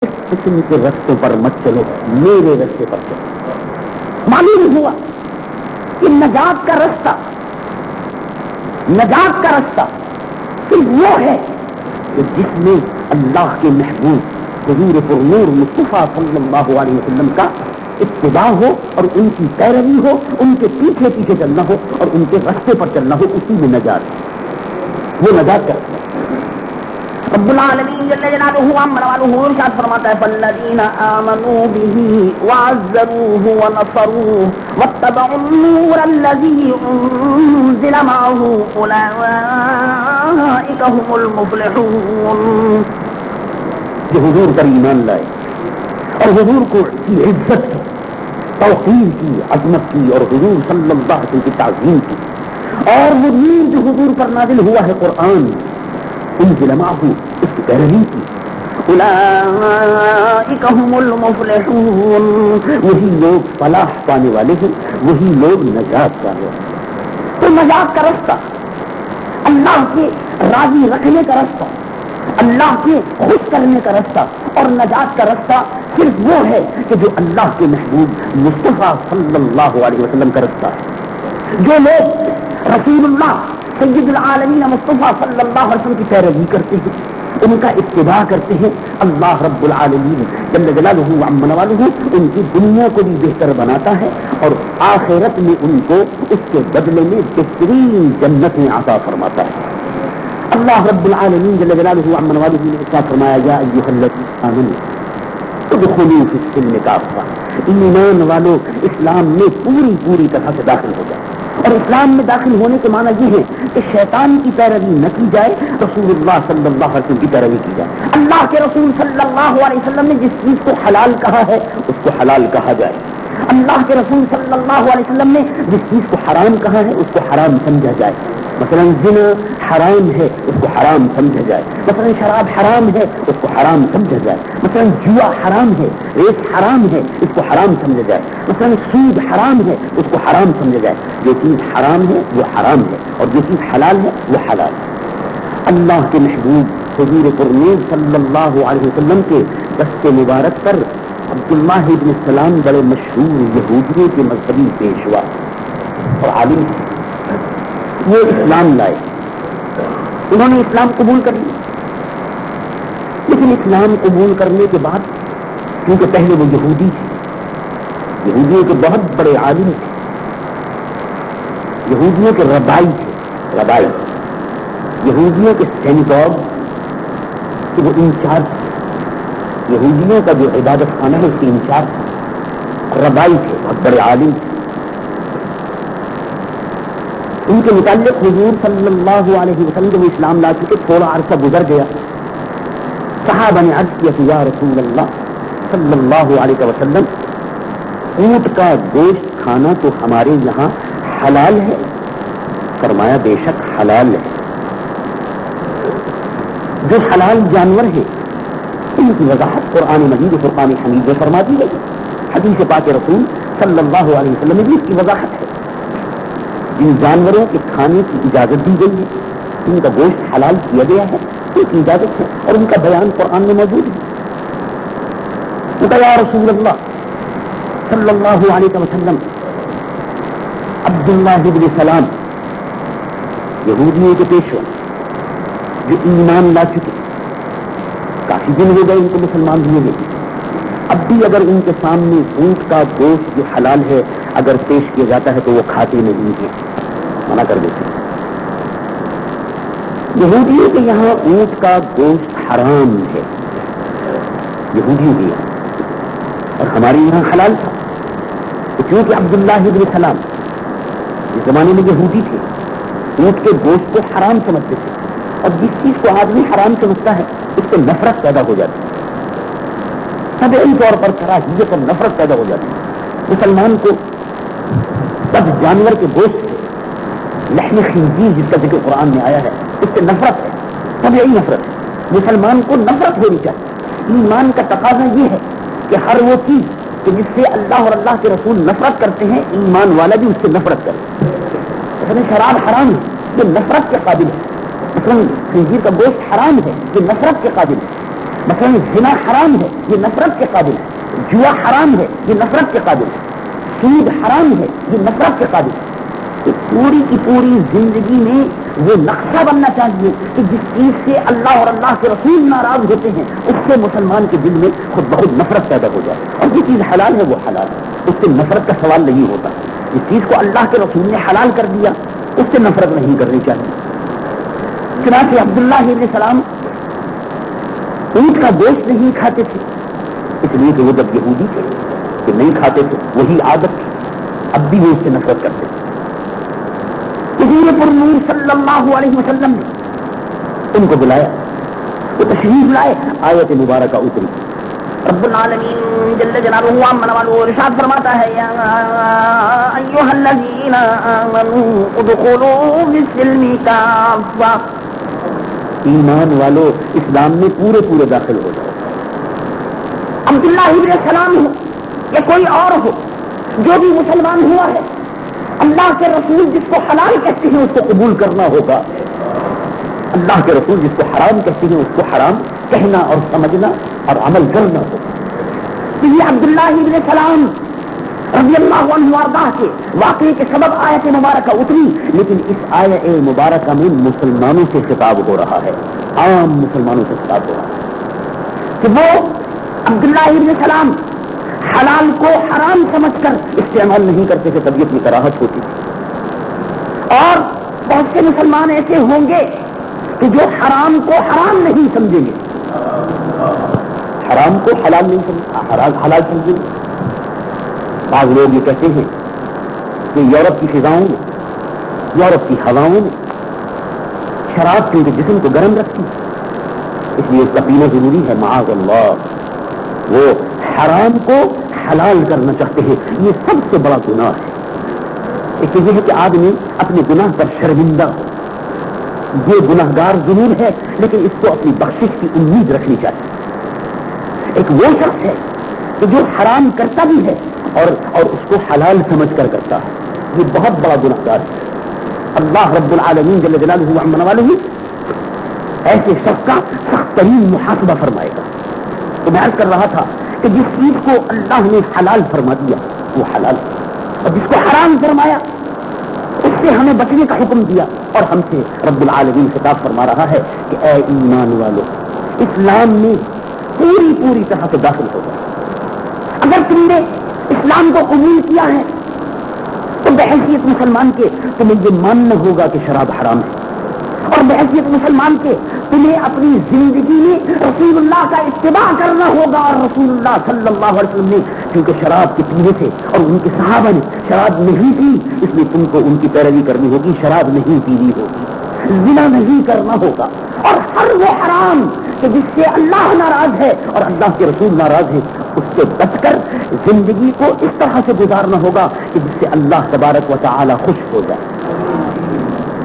اس قسم کے رستوں پر مت چلو، میرے رستے پر چلو۔ معلوم ہوا کہ نجات کا رستہ صرف وہ ہے کہ جس میں اللہ کے محبوب حضور پرنور مصطفیٰ صلی اللہ علیہ وسلم کا اتباع ہو اور ان کی پیروی ہو، ان کے پیچھے پیچھے چلنا ہو اور ان کے رستے پر چلنا ہو، اسی میں نجات ہے، وہ نجات کا رستہ۔ رب العالمین جل جلالہ عما والہ ارشاد فرماتا ہے فالذین آمنوا بہ وعزروہ ونصروہ واتبعوا النور الذی انزل معہ اولئک هم المفلحون۔ جو حضور پر ایمان لائے اور حضور کو کی عزت کی، توقیر کی، عظمت کی اور حضور صلی اللہ علیہ وسلم کی تعظیم کی، اور وہ نور جو حضور پر نازل ہوا ہے قرآن، انزل معہ، اس کی پیروی کی، اولئک هم المفلحون، وہی لوگ فلاح پانے والے ہیں، وہی لوگ نجات پانے والے ہیں۔ تو نجات کا رستہ، اللہ کے راضی رکھنے کا رستہ، اللہ کے خوش کرنے کا رستہ اور نجات کا رستہ صرف وہ ہے کہ جو اللہ کے محبوب مصطفیٰ صلی اللہ علیہ وسلم کا رستہ ہے۔ جو لوگ رسول اللہ سید العالمین مصطفیٰ صلی اللہ علیہ وسلم کی پیروی کرتے ہیں، ان کا اتباع کرتے ہیں، اللہ رب العالمین جل جلالہ عما والہ ان کی دنیا کو بھی بہتر بناتا ہے اور آخرت میں ان کو اس کے بدلے میں بہترین جنتیں عطا فرماتا ہے۔ اللہ رب العالمین جل جلالہ عما والہ نے کیا فرمایا، یا ایھا الذین آمنوا ادخلوا فی السلم کافہ، ایمان والو اسلام میں پوری طرح سے داخل ہو جائے۔ اور اسلام میں داخل ہونے کے معنی یہ ہے کہ شیطان کی پیروی نہ کی جائے، رسول اللہ صلی اللہ علیہ وسلم کی پیروی کی جائے۔ اللہ کے رسول صلی اللہ علیہ وسلم نے جس چیز کو حلال کہا ہے اس کو حلال کہا جائے، اللہ کے رسول صلی اللہ علیہ وسلم نے جس چیز کو حرام کہا ہے اس کو حرام سمجھا جائے۔ مثلا زنا حرام ہے اس کو حرام سمجھا جائے، مثلا شراب حرام ہے اس کو حرام سمجھا جائے، مثلا جوا حرام ہے، ریس حرام ہے اس کو حرام سمجھا جائے، مثلا سود حرام ہے اس کو حرام سمجھا جائے۔ جو چیز حرام ہے وہ حرام ہے اور جو چیز حلال ہے وہ حلال ہے۔ اللہ کے محبوب حضور پرنور صلی اللہ علیہ وسلم کے دست مبارک پر عبداللہ ابن سلام بڑے مشہور یہودیوں کے مذہبی پیشوا اور عالم، وہ اسلام لائے، انہوں نے اسلام قبول کر لیا، لیکن اسلام قبول کرنے کے بعد کیونکہ پہلے وہ یہودی تھے، یہودیوں کے بہت بڑے عالم تھے، یہودیوں کے ربائی تھے، ربائی یہودیوں کے سینیٹور کہ وہ انچارج، یہودیوں کا جو عبادت خانہ ہے اس کے انچارج ربائی تھے، بہت بڑے عالم تھے۔ ان کے متعلق حضور صلی اللہ علیہ وسلم جب اسلام لا چکے تھوڑا عرصہ گزر گیا، صحابہ نے عرض کیا کہ یا رسول اللہ صلی اللہ علیہ وسلم، اونٹ کا گوشت کھانا تو ہمارے یہاں حلال ہے؟ فرمایا بے شک حلال ہے۔ جو حلال جانور ہیں ان کی وضاحت قرآن مجید فرقان حمید میں فرما دی گئی، حدیث پاک رسول صلی اللہ علیہ وسلم میں بھی اس کی وضاحت ہے۔ جن جانوروں کے کھانے کی اجازت دی گئی ہے، ان کا گوشت حلال کیا گیا ہے، ان کی اجازت ہے اور ان کا بیان قرآن میں موجود ہے۔ ان کا یا رسول اللہ صلی اللہ علیہ وسلم، عبداللہ ابن سلام یہودیوں کے پیشوا جو ایمان لا چکے، کافی دن ہو گئے ان کو مسلمان ہوئے ہیں، اب بھی اگر ان کے سامنے اونٹ کا گوشت جو حلال ہے اگر پیش کیا جاتا ہے تو وہ کھاتے نہیں ہیں، منع کر دیتے ہیں۔ یہودیوں کے یہاں اونٹ کا گوشت حرام ہے، یہودیوں کے یہاں، اور ہمارے یہاں حلال تھا۔ تو کیونکہ عبداللہ ابن سلام اس زمانے میں یہودی تھے، اونٹ کے گوشت کو حرام سمجھتے تھے، اور جس چیز کو آدمی حرام سمجھتا ہے اس سے نفرت پیدا ہو جاتی ہے، طبعی طور پر کراہیت اور نفرت پیدا ہو جاتی ہے۔ مسلمان کو بس جانور کے گوشت سے، لحم خنزیر جس کا ذکر قرآن میں آیا ہے، اس سے نفرت ہے، طبعی نفرت ہے۔ مسلمان کو نفرت ہونی چاہیے۔ ایمان کا تقاضا یہ ہے کہ ہر وہ چیز کہ جس سے اللہ اور اللہ کے رسول نفرت کرتے ہیں، ایمان والا بھی اس سے نفرت کرے۔ مثلا شراب حرام ہے، یہ نفرت کے قابل ہے، مثلا خنزیر کا گوشت حرام ہے، یہ نفرت کے قابل ہے، مثلا زنا حرام ہے، یہ نفرت کے قابل ہے، جوا حرام ہے، یہ نفرت کے قابل ہے، سود حرام ہے، یہ نفرت کے قابل ہے۔ تو پوری کی پوری زندگی میں وہ نقشہ بننا چاہیے کہ جس چیز سے اللہ اور اللہ کے رسول ناراض ہوتے ہیں اس سے مسلمان کے دل میں خود بخود نفرت پیدا ہو جائے، اور یہ چیز حلال ہے وہ حلال ہے، اس سے نفرت کا سوال نہیں ہوتا۔ اس چیز کو اللہ کے رسول نے حلال کر دیا، اس سے نفرت نہیں کرنی چاہیے۔ چنانچہ عبداللہ ابن سلام اونٹ کا گوشت نہیں کھاتے تھے، اس لیے کہ وہ جب یہودی تھے کہ نہیں کھاتے تھے، وہی عادت تھی، اب بھی وہ اس سے نفرت کرتے تھے۔ حضور پر نور صلی اللہ علیہ وسلم نے ان کو بلایا، وہ تشریف لائے، آیت مبارکہ اتری، رب العالمین جل جلالہ عمن والو ارشاد فرماتا ہے یا ایھا الذین آمنوا ادخلوا فی السلم کافہ، ایمان والو اسلام میں پورے پورے داخل ہو جاؤ۔ عبداللہ ابن سلام ہو یا کوئی اور ہو جو بھی مسلمان ہوا ہے، اللہ کے رسول جس کو حلال کہتے ہیں اس کو قبول کرنا ہوگا، اللہ کے رسول جس کو حرام کہتے ہیں اس کو حرام کہنا اور سمجھنا اور عمل کرنا ہوگا۔ تو یہ عبداللہ ابن سلام رضی اللہ عنہ وارضاہ کے واقعے کے سبب آیت مبارکہ اتری، لیکن اس آیت مبارکہ میں مسلمانوں سے خطاب ہو رہا ہے، عام مسلمانوں سے خطاب ہو رہا ہے کہ وہ عبداللہ ابن سلام حلال کو حرام سمجھ کر استعمال نہیں کرتے تھے، طبیعت میں کراہت ہوتی تھی، اور بہت سے مسلمان ایسے ہوں گے کہ جو حرام کو حرام نہیں سمجھیں گے، حرام کو حلال نہیں سمجھیں، حلال سمجھیں گے۔ بعض لوگ یہ کہتے ہیں کہ یورپ کی فضاؤں میں، یورپ کی ہواؤں میں شراب کیونکہ جسم کو گرم رکھتی اس لیے اس کا پینا ضروری ہے، معاذ اللہ، وہ حرام کو حلال کرنا چاہتے ہیں۔ یہ سب سے بڑا گناہ ہے۔ ایک یہ ہے کہ آدمی اپنے گناہ پر شرمندہ ہو، یہ گناہ گار ضرور ہے لیکن اس کو اپنی بخشش کی امید رکھنی چاہیے۔ ایک وہ شخص ہے کہ جو حرام کرتا بھی ہے اور اس کو حلال سمجھ کر کرتا ہے، یہ بہت بڑا گناہ گار ہے۔ اللہ رب العالمین جل جلالہ عمن والہ ایسے شخص کا سخت ترین محاسبہ فرمائے گا۔ تو میں عرض کر رہا تھا کہ جس چیز کو اللہ نے حلال فرما دیا وہ حلال ہے، اور جس کو حرام فرمایا اس سے ہمیں بچنے کا حکم دیا، اور ہم سے رب العالمین خطاب فرما رہا ہے کہ اے ایمان والو اسلام میں پوری پوری طرح سے داخل ہو جائے۔ اگر تم نے اسلام کو قبول کیا ہے تو بحیثیت مسلمان کے تمہیں یہ ماننا ہوگا کہ شراب حرام ہے، اور بحیثیت مسلمان کے تمہیں اپنی زندگی میں رسول اللہ کا اتباع کرنا ہوگا، اور رسول اللہ صلی اللہ علیہ وسلم نے کیونکہ شراب کے پینے تھے اور ان کے صحابہ نے شراب نہیں پی، اس لیے تم کو ان کی پیروی کرنی ہوگی، شراب نہیں پینی ہوگی، زنا نہیں کرنا ہوگا، اور ہر وہ حرام کہ جس سے اللہ ناراض ہے اور اللہ کے رسول ناراض ہے اس سے بچ کر زندگی کو اس طرح سے گزارنا ہوگا کہ جس سے اللہ تبارک و تعالی خوش ہو جائے۔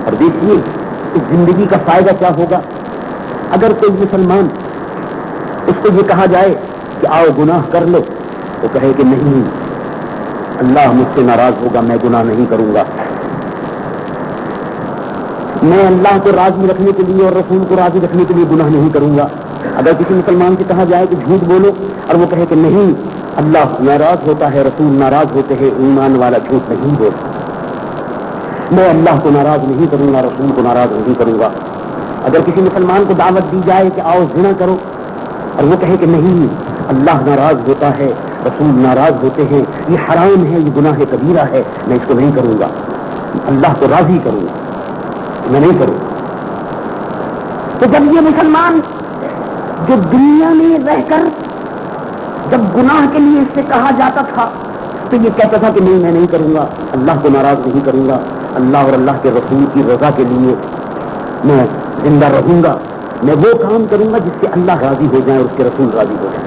اور دیکھیے اس زندگی کا فائدہ کیا ہوگا اگر کوئی مسلمان اس کو یہ کہا جائے کہ آؤ گناہ کر لو، تو کہے کہ نہیں، اللہ مجھ سے ناراض ہوگا، میں گناہ نہیں کروں گا، میں اللہ کو راضی رکھنے کے لیے اور رسول کو راضی رکھنے کے لیے گناہ نہیں کروں گا۔ اگر کسی مسلمان سے کہا جائے کہ جھوٹ بولو اور وہ کہے کہ نہیں، اللہ ناراض ہوتا ہے، رسول ناراض ہوتے ہیں، ایمان والا جھوٹ نہیں بولتا، میں اللہ کو ناراض نہیں کروں گا، رسول کو ناراض نہیں کروں گا۔ اگر کسی مسلمان کو دعوت دی جائے کہ آؤ زنا کرو اور وہ کہے کہ نہیں، اللہ ناراض ہوتا ہے، رسول ناراض ہوتے ہیں، یہ حرام ہے، یہ گناہ کبیرہ ہے، میں اس کو نہیں کروں گا، اللہ کو راضی کروں گا، میں نہیں کروں گا۔ تو جب یہ مسلمان جو دنیا میں رہ کر جب گناہ کے لیے اس سے کہا جاتا تھا تو یہ کہتا تھا کہ نہیں، میں نہیں کروں گا، اللہ کو ناراض نہیں کروں گا، اللہ اور اللہ کے رسول کی رضا کے لیے میں زندہ رہوں گا، میں وہ کام کروں گا جس سے اللہ راضی ہو جائے اور اس کے رسول راضی ہو جائے۔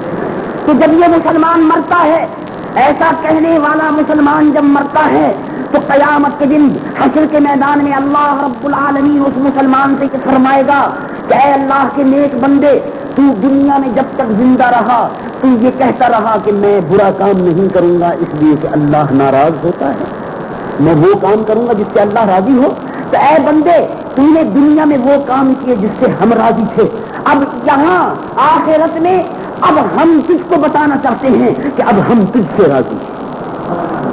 تو جب یہ مسلمان مرتا ہے، ایسا کہنے والا مسلمان جب مرتا ہے تو قیامت کے دن حشر کے میدان میں اللہ رب العالمین اس مسلمان سے فرمائے گا کہ اے اللہ کے نیک بندے، تو دنیا میں جب تک زندہ رہا تو یہ کہتا رہا کہ میں برا کام نہیں کروں گا اس لیے کہ اللہ ناراض ہوتا ہے، میں وہ کام کروں گا جس سے اللہ راضی ہو۔ تو اے بندے، تو نے دنیا میں وہ کام کیے جس سے ہم راضی تھے، اب یہاں آخرت میں اب ہم تجھ کو بتانا چاہتے ہیں کہ اب ہم تجھ سے راضی ہیں.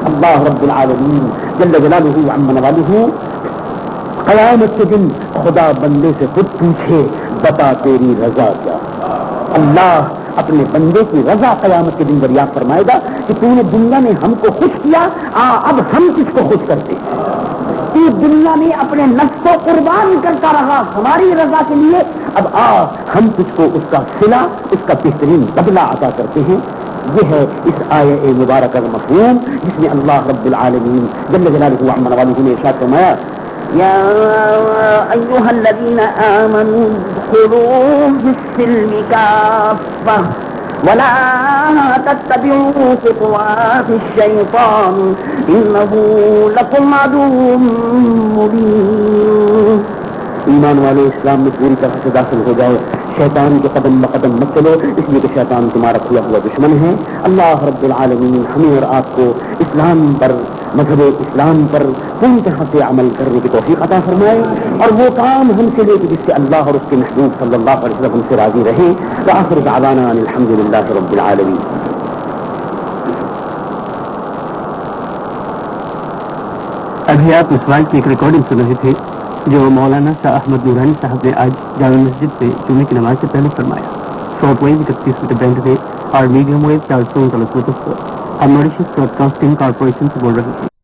اللہ رب العالمین جل جلالہ عم نوالہ قیامت کے دن خدا بندے سے خود پوچھے بتا تیری رضا کیا. اللہ اپنے بندے کی رضا قیامت کے دن دریافت فرمائے گا کہ تو نے دنیا میں ہم کو خوش کیا, اب ہم تجھ کو خوش کرتے ہیں. تو دنیا میں اپنے نفس کو قربان کرتا رہا ہماری رضا کے لیے, اب ہم تجھ کو اس کا صلہ, اس کا بہترین بدلہ عطا کرتے ہیں. یہ ہے اس آیہ مبارکہ کا مفہوم جس میں اللہ رب العالمین جل جلالہ عم نوالہ نے ارشاد فرمایا یا ایھا الذین آمنوا ادخلوا فی السلم کافہ ولا تتبعوا خطوات الشیطان انہ لکم عدو مبین. ایمان والے اسلام میں پوری طرح سے داخل ہو جاؤ, شیطان کے قدم بقدم مت چلو, اس لیے کہ شیطان تمہارا کھلا ہوا دشمن ہے. اللہ رب العالمین ہمیں اور آپ کو اسلام پر, مذہب اسلام پر پوری طرح سے عمل کرنے کی توفیق عطا فرمائے, اور وہ کام ہم سے لے کے جس سے اللہ اور اس کے محبوب صلی اللہ علیہ وسلم سے راضی رہے. وآخر دعوانا ان الحمدللہ رب العالمین. ابھی آپ اس وائل کی ایک ریکارڈنگ سن رہے تھے جو مولانا شاہ احمد نورانی صاحب نے آج جامع مسجد سے جمعے کی نماز سے پہلے فرمایا. شارٹ ویو 31 میٹر بینڈ سے اور میڈیم ویو 439 میٹر پر ہم موریشس براڈ کاسٹنگ کارپوریشن سے بول رہے ہیں.